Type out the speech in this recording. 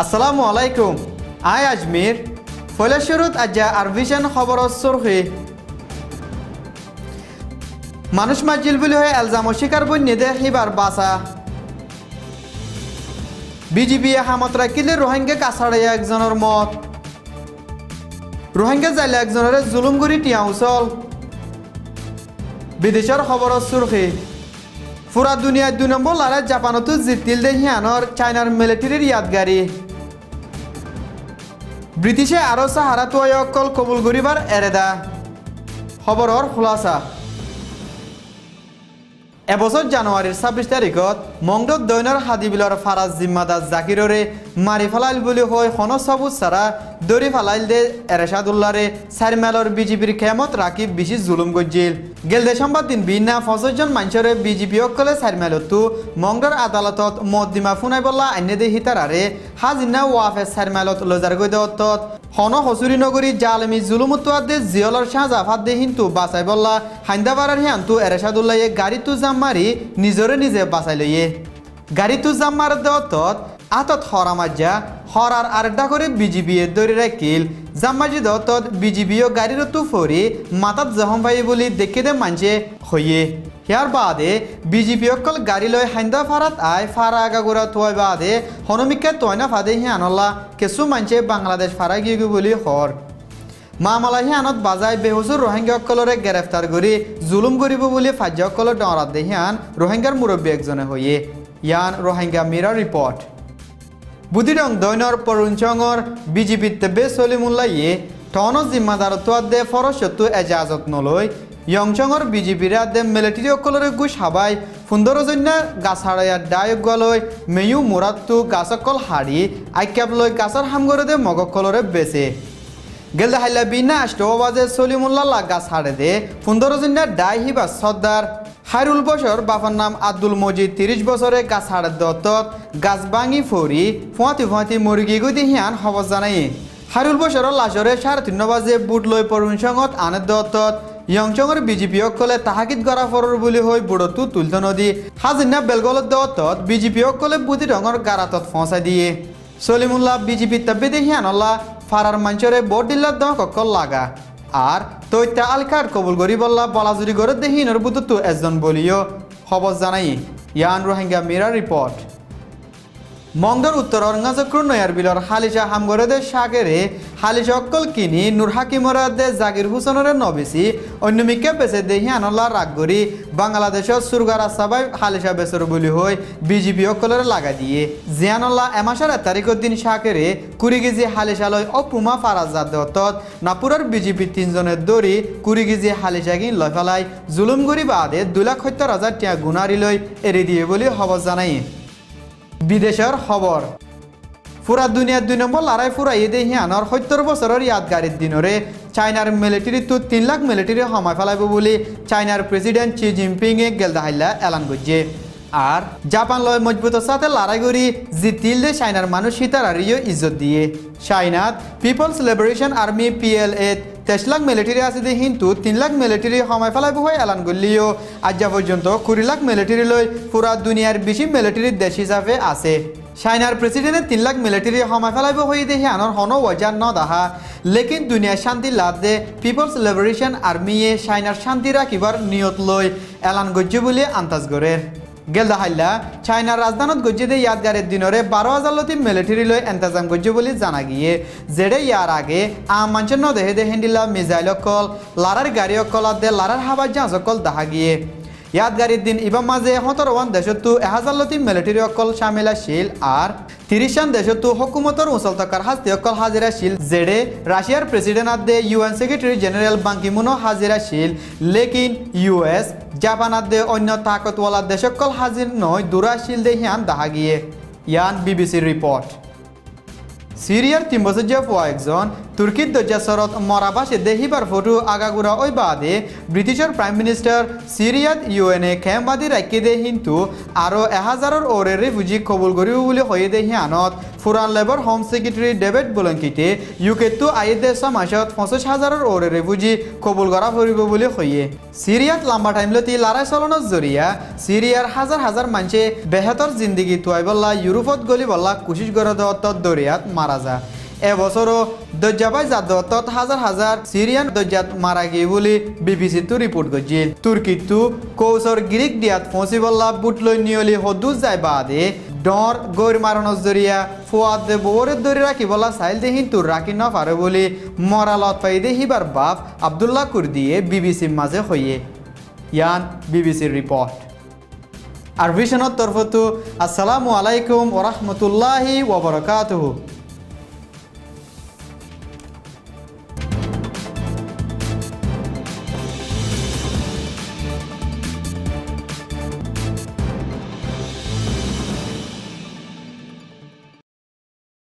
আসসালামু আলাইকুম আই আজমির ফলে শুরুত আজ্জা আরভিশন খবর সুরখি মানুষ মাজিল বলি হয়ে এলজাম শিকার বন্যদে হিবার বাসা বিজিবি হামত রাখিলে রোহিঙ্গা কাছাড়াইয়া একজনের মত রোহিঙ্গা যাইলে একজনের জুলুমগুড়ি টিয়াউচল বিদেশের খবর সুরখি পুরা দুনিয়ার 2 নম্বর লড়াই জাপানতো জিতিল দে হিয়ানর চায়নার মিলিটারির ইয়াদগারি ব্রিটিশে আরো সাহারা তোয়কল কবুল করিবার এরেদা খবরর খুলাসা এবছর জানুয়ারির 26 তারিখত মংডত দৈনর হাদিবিলর ফারাজ জিম্মাদার জাকিররে মারি ফেলাইল বলি হয় হন সবুজ সারা দরি ফেলাইল দে এরেশাদুল্লারে সারমেলর বিজেপির খেমত রাখি বেশি জুলুম গজ্জিল গেলদে সম্বাদ দিন বিনা ৫০ জন মানুষরে বিজেপি অকলে সারমেলতো মংডর আদালতত মদ্দিমা ফুনাই বল্লা আইনেদে হিতারারে হাজিনা ওয়াফে সারমেলত লজার গদত হন হসুরি নগরী জালেমি জুলুমুত্তাদে জিয়লর শাহজাফাত দে হিন্তু বাসাই বল্লা হাইন্দাবাড়ার হিয়ান্তু এরেশাদুল্লাহ গাড়িতো জাম মারি নিজরে নিজে বাসাই লইয়ে গাড়িতো জাম মার দেওয়াত আতত হরামাজ্জা হরার আরেকটা করে বিজিবি দৌড়ে রাখিল জাম্মাজি দত বিজিবিও গাড়ির তুফরি মাতাত জহম ভাই বলি দেখে দে মানছে হইয়ে ইয়ার বাদে বিজিপি অকল গাড়ি লয় হাইন্দা ফারাত আয় ফারা আগাগোড়া তোয় বাদে হনমিকা তয়না ফাদে হিয়ানল্লা কেসু মানছে বাংলাদেশ ফারা গিয়ে বলি হর মামলা হিয়ানত বাজায় বেহসুর রোহিঙ্গা অকলরে গ্রেফতার করি জুলুম করিব বলে ফাজ্য অকল ডরাত দে হিয়ান রোহিঙ্গার মুরব্বী একজনে হইয়ে ইয়ান রোহিঙ্গা মিরা রিপোর্ট বুদিরং দৈনর পরুঞ্চঙর বিজেপি তেবে সলিমুল্লাইয়ে টন জিম্মাদার তোয়াদে ফরসত্তু এজাজত নলই ইয়ংচঙর বিজেপির আদে মিলিটারি অকলরে গুছ হাবাই ফুন্দরজন্য গাছাড়াইয়া ডায়ক গলই মেয়ু মুরাত্তু গাছকল হাড়ি আইক্যাবলই গাছর হামগরে দে মগকলরে বেছে গেলদে হাইলা বিনা আষ্টবাজে সলিমুল্লাহ গাছ হাড়ে দে ফুন্দরজন্য ডাই হিবা সর্দার হাইরুল বছর বাফার নাম আব্দুল মজিদ 30 বছরে গাছ হাড়ে দত্ত গাছ ভাঙি ফরি ফুঁয়াতি মুরগি গুদি হিয়ান খবর জানাই হাইরুল বছর লাশরে 3:30 বাজে বুট লই পরুণসঙত আনে দত্ত ইয়ংচঙর বিজেপি অকলে তাহাকিত গড়া ফরর বলি হই বুড়তো তুলত নদী হাজিনা বেলগলত দত্ত বিজেপি অকলে বুদি রঙর গারাতত ফসাই দিয়ে সলিমুল্লাহ বিজেপি তবে দে হিয়ানল্লাহ ফারার মঞ্চরে ভোট দিল্লার দকল লাগা আর তৈতা আলকার কবুল করি বল্লা বলাজুরি করে দেহিনর বুতু একজন বলিও খবর জানাই ইয়ান রোহিঙ্গা মিরা রিপোর্ট মংডর উত্তর অরঙ্গাচক্র নয়ার বিলর হালিশা হামগরেদের সাগরে হালিশা অক্কল কিনি নুর হাকিমরাদে জাকির হুসেনরে নবেসি অন্যমিকে বেছে দেহি আনল্লা রাগগরি বাংলাদেশের সুরগার আসাবাই হালিশা বেসর বলি হই বিজেপি অক্কলের লাগা দিয়ে জিয়ানল্লাহ এমাসের 1 তারিখের দিন সাগরে 20 কেজি হালিশালয় অপুমা ফারাজাদ দত্তত নাপুরের বিজেপি 3 জনের দড়ি 20 কেজি হালিশা কিন লয় ফেলাই জুলুমগরি বাদে 2,70,000 টাকা গুনারি লই এড়ি দিয়ে বলি খবর জানাই বিদেশের খবর পুরা দুনিয়ার 2 নম্বর লড়াই ফুরাই দে হিয়ানর 70 বছরের ইয়াদগারির দিনরে চায়নার মিলিটারি তো 3 লাখ মিলিটারি সময় ফেলাইব বলে চায়নার প্রেসিডেন্ট শি জিনপিং এ গেলদাহাইলা এলান করছে আর জাপান লয় মজবুতের সাথে লড়াই করি জিতিল দে চায়নার মানুষ হিতারারিও ইজ্জত দিয়ে চায়নাত People's Liberation Army PLA 23 lakh military আছে দে কিন্তু 3 লাখ মিলিটারি সময় ফেলাইব হয় এলান করলিও আজ পর্যন্ত 20 লাখ মিলিটারি লই পুরা দুনিয়ার বেশি মিলিটারি দেশ হিসাবে আছে চায়নার প্রেসিডেন্টের 3 লাখ মিলিটারি সময় ফেলাইব হয়ে দেখি আনর হন ওয়াজার ন দাহা লেকিন দুনিয়ার শান্তি লাভ দে পিপলস লিবারেশন আর্মিয়ে চায়নার শান্তি রাখিবার নিয়ত লই এলান গজ্জে বলে আন্দাজ করে গেলদাহাইলা চায়নার রাজধানত গজ্জে দে ইয়াদগারের দিনরে 12,000 লতি মিলিটারি লই এন্তাজাম গজ্জে বলে জানা গিয়ে যেডে ইয়ার আগে মানুষের ন দেহে দে হেন্ডিলা মিসাইল অকল লারার গাড়ি অকল দে লারার হাবার জাহাজ অকল দেখা গিয়ে ইয়াদগারির দিন ইবা মাঝে 17 দেশতো 1000 লতি মিলিটারি অকল সামিল আসিল আর 30 দেশতো হকুমতর উচল তকার হাস্তি অকল হাজির আসিল যেডে রাশিয়ার প্রেসিডেন্ট আদে UN সেক্রেটারি জেনারেল বান কি মুনও হাজির আসিল লেকিন US জাপান আদে অন্য তাকতওয়ালা দেশ অকল হাজির নয় দূর আসিল দে হিয়ান দেখা গিয়ে ইয়ান BBC রিপোর্ট সিরিয়ার 3 বছর যে একজন তুর্কির দজ্জাসরত মরাবাসে দেহিবার ফটো আগাগুড়া ওই বাদে ব্রিটিশের প্রাইম মিনিস্টার সিরিয়াত ইউএনএ ক্যাম্বাদি রাখি দে কিন্তু আরও 1000-এর ওরে রিফিউজি কবুল করিব বলে হয়ে দেহি আনত ফুরান লেবার হোম সেক্রেটারি ডেভিড বুলঙ্কিতে ইউকেতো আইদে মাসত 25,000-এর ওরে রিফিউজি কবুল করা ফুরিব বলে হয়ে সিরিয়াত লম্বা টাইমলতি লড়াই চলনের জরিয়া সিরিয়ার হাজার হাজার মানুষে বেহতর জিন্দিগি তুয়াইবল্লা ইউরোপত গলি বল্লা কুশিশ করে দেওয়াত দরিয়াত মারা যা এবছরও দজ্জাবাই জাদত হাজার হাজার সিরিয়ান দজ্জাত মারা গিয়ে বলে বিবিসি তো রিপোর্ট করছিল তুর্কিতো কৌশর গ্রিক দিয়াত ফসিবল্লা বুটলই নিয়লি হদুজ যায় বাদে ডর গৌর মারানোর জরিয়া ফুয়াদ দে বৌরের দরি রাখি বলা সাইল দেহিন তুর রাখি না পারে বলে মরালত পাই দে হিবার বাপ আবদুল্লাহ কুর্দিয়ে বিবিসির মাঝে হইয়ে ইয়ান বিবিসির রিপোর্ট আর ভিশনের তরফতো আসসালামু আলাইকুম ওরহমতুল্লাহি ওবরাকাতুহু।